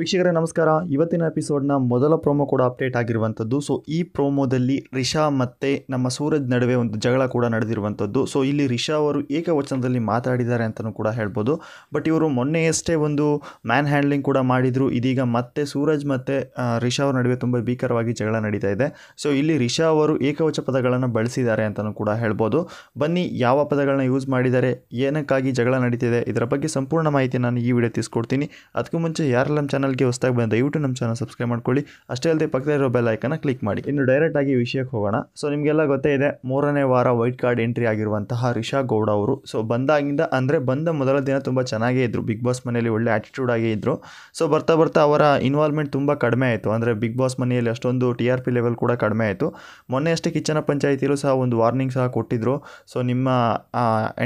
ವೀಕ್ಷಕರೇ ನಮಸ್ಕಾರ. ಇವತ್ತಿನ ಎಪಿಸೋಡ್ನ ಮೊದಲ ಪ್ರೋಮೋ ಕೂಡ ಅಪ್ಡೇಟ್ ಆಗಿರುವಂಥದ್ದು. ಸೊ ಈ ಪ್ರೋಮೋದಲ್ಲಿ ರಿಷಾ ಮತ್ತು ನಮ್ಮ ಸೂರಜ್ ನಡುವೆ ಒಂದು ಜಗಳ ಕೂಡ ನಡೆದಿರುವಂಥದ್ದು. ಸೊ ಇಲ್ಲಿ ರಿಷಾ ಅವರು ಏಕವಚನದಲ್ಲಿ ಮಾತಾಡಿದ್ದಾರೆ ಅಂತಲೂ ಕೂಡ ಹೇಳ್ಬೋದು. ಬಟ್ ಇವರು ಮೊನ್ನೆಯಷ್ಟೇ ಒಂದು ಮ್ಯಾನ್ ಹ್ಯಾಂಡ್ಲಿಂಗ್ ಕೂಡ ಮಾಡಿದರು. ಇದೀಗ ಮತ್ತೆ ಸೂರಜ್ ಮತ್ತು ರಿಷಾ ಅವ್ರ ನಡುವೆ ತುಂಬ ಭೀಕರವಾಗಿ ಜಗಳ ನಡೀತಾ ಇದೆ. ಸೊ ಇಲ್ಲಿ ರಿಷಾ ಅವರು ಏಕವಚನ ಪದಗಳನ್ನು ಬಳಸಿದ್ದಾರೆ ಅಂತಲೂ ಕೂಡ ಹೇಳ್ಬೋದು. ಬನ್ನಿ, ಯಾವ ಪದಗಳನ್ನ ಯೂಸ್ ಮಾಡಿದ್ದಾರೆ, ಏನಕ್ಕಾಗಿ ಜಗಳ ನಡೀತಿದೆ, ಇದರ ಬಗ್ಗೆ ಸಂಪೂರ್ಣ ಮಾಹಿತಿ ನಾನು ಈ ವಿಡಿಯೋ ತಿಳಿಸ್ಕೊಡ್ತೀನಿ. ಅದಕ್ಕೂ ಮುಂಚೆ ಯಾರು ನಮ್ಮ ಚಾನಲ್ಗೆ ಹೊಸದಾಗಿ ಬಂದ ದಯವಿಟ್ಟು ನಮ್ಮ ಚಾನಲ್ ಸಬ್ಸ್ಕ್ರೈಬ್ ಮಾಡ್ಕೊಳ್ಳಿ. ಅಷ್ಟೇ ಅಲ್ಲದೆ ಪಕ್ಕದಲ್ಲಿರೋ ಬೆಲ್ ಐಕನ್ನ ಕ್ಲಿಕ್ ಮಾಡಿ. ಇನ್ನು ಡೈರೆಕ್ಟ್ ಆಗಿ ವಿಷಯಕ್ಕೆ ಹೋಗೋಣ. ಸೊ ನಿಮಗೆಲ್ಲ ಗೊತ್ತೇ ಇದೆ, 3ನೇ ವಾರ ವೈಟ್ ಕಾರ್ಡ್ ಎಂಟ್ರಿ ಆಗಿರುವಂತಹ ರಿಷಾ ಗೌಡ ಅವರು. ಸೊ ಬಂದಾಗಿಂದ ಅಂದರೆ ಬಂದ ಮೊದಲ ದಿನ ತುಂಬ ಚೆನ್ನಾಗೇ ಇದ್ದರು. ಬಿಗ್ ಬಾಸ್ ಮನೆಯಲ್ಲಿ ಒಳ್ಳೆ ಆ್ಯಟಿಟ್ಯೂಡ್ ಆಗೇ ಇದ್ದರು. ಸೊ ಬರ್ತಾ ಬರ್ತಾ ಅವರ ಇನ್ವಾಲ್ವ್ಮೆಂಟ್ ತುಂಬ ಕಡಿಮೆ ಆಯಿತು. ಅಂದರೆ ಬಿಗ್ ಬಾಸ್ ಮನೆಯಲ್ಲಿ ಅಷ್ಟೊಂದು TRP ಲೆವೆಲ್ ಕೂಡ ಕಡಿಮೆ ಆಯಿತು. ಮೊನ್ನೆ ಅಷ್ಟೇ ಕಿಚ್ಚನ ಪಂಚಾಯಿತಿಯಲ್ಲೂ ಸಹ ಒಂದು ವಾರ್ನಿಂಗ್ ಸಹ ಕೊಟ್ಟಿದ್ದರು. ಸೊ ನಿಮ್ಮ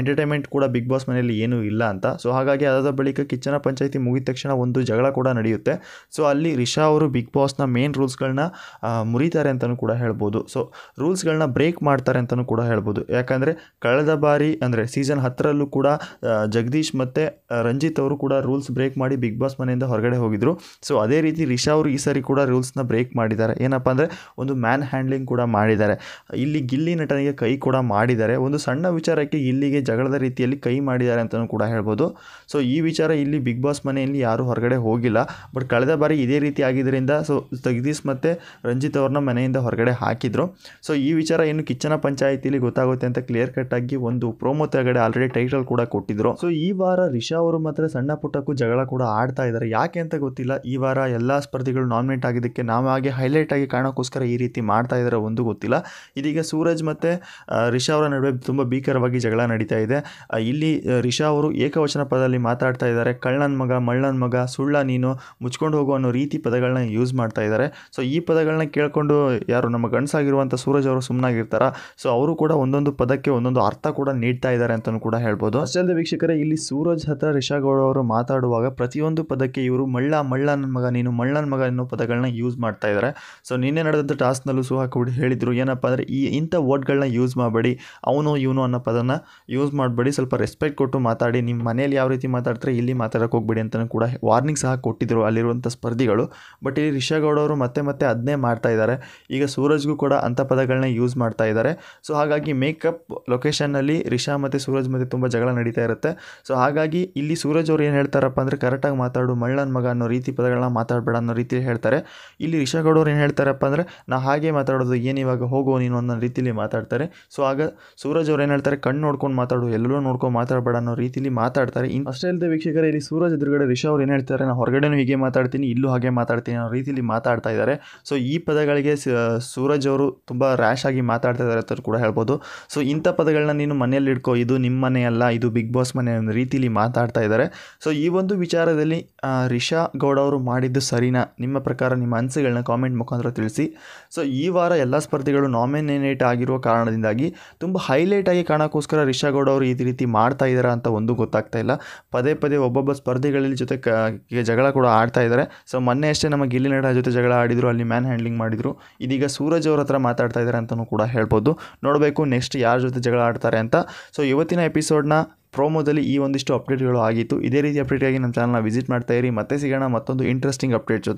ಎಂಟರ್ಟೈನ್ಮೆಂಟ್ ಕೂಡ ಬಿಗ್ ಬಾಸ್ ಮನೆಯಲ್ಲಿ ಏನೂ ಇಲ್ಲ ಅಂತ. ಸೊ ಹಾಗಾಗಿ ಅದಾದ ಬಳಿಕ ಕಿಚ್ಚನ ಪಂಚಾಯಿತಿ ಮುಗಿದ ತಕ್ಷಣ ಒಂದು ಜಗಳ ಕೂಡ ನಡೆಯುತ್ತೆ. ಸೊ ಅಲ್ಲಿ ರಿಷಾ ಅವರು ಬಿಗ್ ಬಾಸ್ನ ಮೇನ್ ರೂಲ್ಸ್ಗಳನ್ನ ಮುರಿತಾರೆ ಅಂತಲೂ ಕೂಡ ಹೇಳ್ಬೋದು. ಸೊ ರೂಲ್ಸ್ಗಳನ್ನ ಬ್ರೇಕ್ ಮಾಡ್ತಾರೆ ಅಂತಲೂ ಕೂಡ ಹೇಳ್ಬೋದು. ಯಾಕಂದರೆ ಕಳೆದ ಬಾರಿ ಅಂದರೆ ಸೀಸನ್ 10ರಲ್ಲೂ ಕೂಡ ಜಗದೀಶ್ ಮತ್ತು ರಂಜಿತ್ ಅವರು ಕೂಡ ರೂಲ್ಸ್ ಬ್ರೇಕ್ ಮಾಡಿ ಬಿಗ್ ಬಾಸ್ ಮನೆಯಿಂದ ಹೊರಗಡೆ ಹೋಗಿದ್ರು. ಸೊ ಅದೇ ರೀತಿ ರಿಷಾ ಅವರು ಈ ಸಾರಿ ಕೂಡ ರೂಲ್ಸ್ನ ಬ್ರೇಕ್ ಮಾಡಿದ್ದಾರೆ. ಏನಪ್ಪ ಅಂದರೆ ಒಂದು ಮ್ಯಾನ್ ಹ್ಯಾಂಡ್ಲಿಂಗ್ ಕೂಡ ಮಾಡಿದ್ದಾರೆ. ಇಲ್ಲಿ ಗಿಲ್ಲಿ ನಟನಿಗೆ ಕೈ ಕೂಡ ಮಾಡಿದ್ದಾರೆ. ಒಂದು ಸಣ್ಣ ವಿಚಾರಕ್ಕೆ ಇಲ್ಲಿಗೆ ಜಗಳದ ರೀತಿಯಲ್ಲಿ ಕೈ ಮಾಡಿದ್ದಾರೆ ಅಂತಲೂ ಕೂಡ ಹೇಳ್ಬೋದು. ಸೊ ಈ ವಿಚಾರ ಇಲ್ಲಿ ಬಿಗ್ ಬಾಸ್ ಮನೆಯಲ್ಲಿ ಯಾರೂ ಹೊರಗಡೆ ಹೋಗಿಲ್ಲ. ಬಟ್ ಕಳೆದ ಬಾರಿ ಇದೇ ರೀತಿ ಆಗಿದ್ದರಿಂದ ಸೊ ಜಗದೀಶ್ ಮತ್ತು ರಂಜಿತ್ ಅವ್ರನ್ನ ಮನೆಯಿಂದ ಹೊರಗಡೆ ಹಾಕಿದ್ರು. ಸೊ ಈ ವಿಚಾರ ಇನ್ನು ಕಿಚ್ಚನ ಪಂಚಾಯಿತಿಲಿ ಗೊತ್ತಾಗುತ್ತೆ ಅಂತ ಕ್ಲಿಯರ್ ಕಟ್ ಆಗಿ ಒಂದು ಪ್ರೋಮೋ ತೆಳಗಡೆ ಆಲ್ರೆಡಿ ಟೈಟಲ್ ಕೂಡ ಕೊಟ್ಟಿದ್ರು. ಸೊ ಈ ವಾರ ರಿಷಾ ಅವರು ಮಾತ್ರ ಸಣ್ಣ ಪುಟ್ಟಕ್ಕೂ ಜಗಳ ಕೂಡ ಆಡ್ತಾ ಇದ್ದಾರೆ. ಯಾಕೆ ಅಂತ ಗೊತ್ತಿಲ್ಲ. ಈ ವಾರ ಎಲ್ಲ ಸ್ಪರ್ಧಿಗಳು ನಾಮಿನೇಟ್ ಆಗಿದ್ದಕ್ಕೆ ನಾವು ಹಾಗೆ ಹೈಲೈಟ್ ಆಗಿ ಕಾಣೋಕ್ಕೋಸ್ಕರ ಈ ರೀತಿ ಮಾಡ್ತಾ ಇದ್ದಾರೆ, ಒಂದು ಗೊತ್ತಿಲ್ಲ. ಇದೀಗ ಸೂರಜ್ ಮತ್ತು ರಿಷಾ ಅವರ ನಡುವೆ ತುಂಬ ಭೀಕರವಾಗಿ ಜಗಳ ನಡೀತಾ ಇದೆ. ಇಲ್ಲಿ ರಿಷಾ ಅವರು ಏಕವಚನ ಪದದಲ್ಲಿ ಮಾತಾಡ್ತಾ ಇದ್ದಾರೆ. ಕಳ್ಳನ ಮಗ, ಮಳ್ಳನ ಮಗ, ಸುಳ್ಳ ನೀನು, ಮುಚ್ಕೊಂಡು ಹೋಗೋ ಅನ್ನೋ ರೀತಿ ಪದಗಳನ್ನ ಯೂಸ್ ಮಾಡ್ತಾ ಇದ್ದಾರೆ. ಸೊ ಈ ಪದಗಳನ್ನ ಕೇಳಿಕೊಂಡು ಯಾರು ನಮ್ಮ ಗಂಡಸಾಗಿರುವಂಥ ಸೂರಜ್ ಅವರು ಸುಮ್ಮನಾಗಿರ್ತಾರ. ಸೊ ಅವರು ಕೂಡ ಒಂದೊಂದು ಪದಕ್ಕೆ ಒಂದೊಂದು ಅರ್ಥ ಕೂಡ ನೀಡ್ತಾ ಇದ್ದಾರೆ ಅಂತಲೂ ಕೂಡ ಹೇಳ್ಬೋದು. ಅಷ್ಟೇ ಅಲ್ಲದೆ ವೀಕ್ಷಕರೇ, ಇಲ್ಲಿ ಸೂರಜ್ ಹತ್ರ ರಿಷಾ ಗೌಡ ಅವರು ಮಾತಾಡುವಾಗ ಪ್ರತಿಯೊಂದು ಪದಕ್ಕೆ ಇವರು ಮಳ್ಳನ ಮಗ, ನೀನು ಮಳ್ಳನ ಮಗ ಅನ್ನೋ ಪದಗಳನ್ನ ಯೂಸ್ ಮಾಡ್ತಾ ಇದ್ದಾರೆ. ಸೊ ನಿನ್ನೆ ನಡೆದಂಥ ಟಾಸ್ಕ್ನಲ್ಲೂ ಸಹ ಕೂಡ ಹೇಳಿದರು, ಏನಪ್ಪ ಅಂದರೆ ಇಂಥ ವರ್ಡ್ಗಳನ್ನ ಯೂಸ್ ಮಾಡಬೇಡಿ, ಅವನು ಇವನು ಅನ್ನೋ ಪದನ ಯೂಸ್ ಮಾಡಬೇಡಿ, ಸ್ವಲ್ಪ ರೆಸ್ಪೆಕ್ಟ್ ಕೊಟ್ಟು ಮಾತಾಡಿ, ನಿಮ್ಮ ಮನೇಲಿ ಯಾವ ರೀತಿ ಮಾತಾಡ್ತಾರೆ ಇಲ್ಲಿ ಮಾತಾಡೋಕೆ ಹೋಗ್ಬೇಡಿ ಅಂತಲೂ ಕೂಡ ವಾರ್ನಿಂಗ್ ಸಹ ಕೊಟ್ಟಿದ್ದರು ಅಲ್ಲಿರುವಂಥ ಸ್ಪರ್ಧಿಗಳು. ಬಟ್ ಇಲ್ಲಿ ರಿಷಾ ಗೌಡ ಅವರು ಮತ್ತೆ ಅದನ್ನೇ ಮಾಡ್ತಾ ಇದ್ದಾರೆ. ಈಗ ಸೂರಜ್ಗೂ ಕೂಡ ಅಂಥ ಪದಗಳನ್ನ ಯೂಸ್ ಮಾಡ್ತಾ ಇದ್ದಾರೆ. ಸೊ ಹಾಗಾಗಿ ಮೇಕಪ್ ಲೊಕೇಶನ್ನಲ್ಲಿ ರಿಷಾ ಮತ್ತು ಸೂರಜ್ ಮಧ್ಯೆ ತುಂಬ ಜಗಳ ನಡೀತಾ ಇರುತ್ತೆ. ಸೊ ಹಾಗಾಗಿ ಇಲ್ಲಿ ಸೂರಜ್ ಅವರು ಏನು ಹೇಳ್ತಾರಪ್ಪ ಅಂದರೆ, ಕರೆಕ್ಟಾಗಿ ಮಾತಾಡು, ಮಳ್ಳನ ಮಗ ಅನ್ನೋ ರೀತಿ ಪದಗಳನ್ನ ಮಾತಾಡಬೇಡ ಅನ್ನೋ ರೀತಿ ಹೇಳ್ತಾರೆ. ಇಲ್ಲಿ ರಿಷಾ ಗೌಡ ಅವ್ರು ಏನು ಹೇಳ್ತಾರಪ್ಪ ಅಂದರೆ, ನಾ ಹಾಗೆ ಮಾತಾಡೋದು, ಏನು ಇವಾಗ ಹೋಗೋ ನೀನು ಅನ್ನೋ ರೀತಿಲಿ ಮಾತಾಡ್ತಾರೆ. ಸೊ ಆಗ ಸೂರಜ್ ಅವ್ರು ಏನು ಹೇಳ್ತಾರೆ, ಕಣ್ಣು ನೋಡ್ಕೊಂಡು ಮಾತಾಡು, ಎಲ್ಲರೂ ನೋಡ್ಕೊಂಡು ಮಾತಾಡಬೇಡ ಅನ್ನೋ ರೀತಿಲಿ ಮಾತಾಡ್ತಾರೆ. ಅಷ್ಟೇ ಅಲ್ಲದೆ ವೀಕ್ಷಕರೇ, ಇಲ್ಲಿ ಸೂರಜ್ ಎದುರುಗಡೆ ರಿಷಾ ಅವ್ರು ಏನು ಹೇಳ್ತಾರೆ, ನಾನು ಹೊರಗಡೆನೂ ಹೀಗೆ ಮಾತಾಡ್ತೀನಿ, ಇಲ್ಲೂ ಹಾಗೆ ಮಾತಾಡ್ತೀನಿ ಅನ್ನೋ ರೀತಿಲಿ ಮಾತಾಡ್ತಾ ಇದ್ದಾರೆ. ಸೊ ಈ ಪದಗಳಿಗೆ ಸೂರಜ್ ಅವರು ತುಂಬ ರ್ಯಾಶ್ ಆಗಿ ಮಾತಾಡ್ತಾ ಇದ್ದಾರೆ ಅಂತ ಕೂಡ ಹೇಳ್ಬೋದು. ಸೊ ಇಂಥ ಪದಗಳನ್ನ ನೀನು ಮನೆಯಲ್ಲಿ ಇಟ್ಕೋ, ಇದು ನಿಮ್ಮ ಮನೆ ಅಲ್ಲ, ಇದು ಬಿಗ್ ಬಾಸ್ ಮನೆ ಅನ್ನೋ ರೀತಿಲಿ ಮಾತಾಡ್ತಾ ಇದ್ದಾರೆ. ಸೊ ಈ ಒಂದು ವಿಚಾರದಲ್ಲಿ ರಿಷಾ ಗೌಡ ಅವರು ಮಾಡಿದ್ದು ಸರಿನಾ? ನಿಮ್ಮ ಪ್ರಕಾರ ನಿಮ್ಮ ಅನಿಸಿಕೆಗಳನ್ನ ಕಾಮೆಂಟ್ ಮುಖಾಂತರ ತಿಳಿಸಿ. ಸೊ ಈ ವಾರ ಎಲ್ಲ ಸ್ಪರ್ಧಿಗಳು ನಾಮಿನೇಟ್ ಆಗಿರುವ ಕಾರಣದಿಂದಾಗಿ ತುಂಬ ಹೈಲೈಟ್ ಆಗಿ ಕಾಣೋಕ್ಕೋಸ್ಕರ ರಿಷಾ ಗೌಡ ಅವರು ಈ ರೀತಿ ಮಾಡ್ತಾ ಇದ್ದಾರೆ ಅಂತ ಒಂದು ಗೊತ್ತಾಗ್ತಾ ಇಲ್ಲ. ಪದೇ ಒಬ್ಬೊಬ್ಬ ಸ್ಪರ್ಧಿಗಳಲ್ಲಿ ಜೊತೆ ಜಗಳ ಕೂಡ ಆಡ್ತಾ ಇದ್ದಾರೆ. ಸೊ ಮೊನ್ನೆ ಅಷ್ಟೇ ನಮ್ಮ ಗಿಲ್ಲಿ ನಟ ಜೊತೆ ಜಗಳ ಆಡಿದ್ರು, ಅಲ್ಲಿ ಮ್ಯಾನ್ ಹ್ಯಾಂಡ್ಲಿಂಗ್ ಮಾಡಿದ್ರು. ಇದೀಗ ಸೂರಜ್ ಅವ್ರ ಹತ್ರ ಮಾತಾಡ್ತಾ ಇದ್ದಾರೆ ಅಂತಲೂ ಕೂಡ ಹೇಳ್ಬೋದು. ನೋಡಬೇಕು ನೆಕ್ಸ್ಟ್ ಯಾರ ಜೊತೆ ಜಗಳ ಆಡ್ತಾರೆ ಅಂತ. ಸೊ ಇವತ್ತಿನ ಎಪಿಸೋಡ್ನ ಪ್ರೋಮೋದಲ್ಲಿ ಈ ಒಂದಿಷ್ಟು ಅಪ್ಡೇಟ್ಗಳು ಆಗಿತ್ತು. ಇದೇ ರೀತಿ ಅಪ್ಡೇಟಾಗಿ ನಮ್ಮ ಚಾನಲ್ನ ವಿಸಿಟ್ ಮಾಡ್ತಾ ಇರಿ. ಮತ್ತೆ ಸಿಗೋಣ ಮತ್ತೊಂದು ಇಂಟ್ರೆಸ್ಟಿಂಗ್ ಅಪ್ಡೇಟ್ ಜೊತೆ.